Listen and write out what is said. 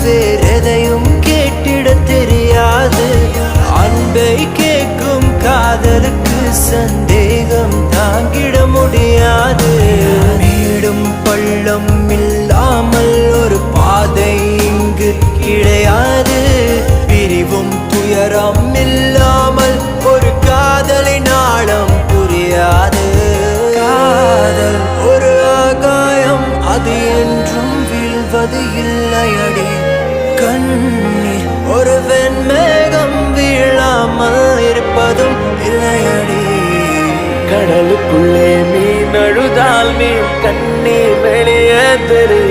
வேறெதையும் கேட்டிட தெரியாது. அன்பை கேட்கும் காதலுக்கு சந்தேகம் தாங்கிட முடியாது. மேடும் பள்ளம் இல்லாமல் ஒரு பாதை இங்கு கிடையாது. பிரிவும் துயரம் இல்லாமல் ஒரு காதலின் ஆழம் புரியாது. காதல் ஒரு ஆகாயம், அது என்றும் வீழ்வது இல்லையடி. கண்ணீர் ஒரு வெண்மேகம், வீழாமல் இருப்பதும் இல்லையடி. கடலுக்குள்ளே மீன் அழுதால் மீன் கண்ணீர் வெளியே தெரியும்.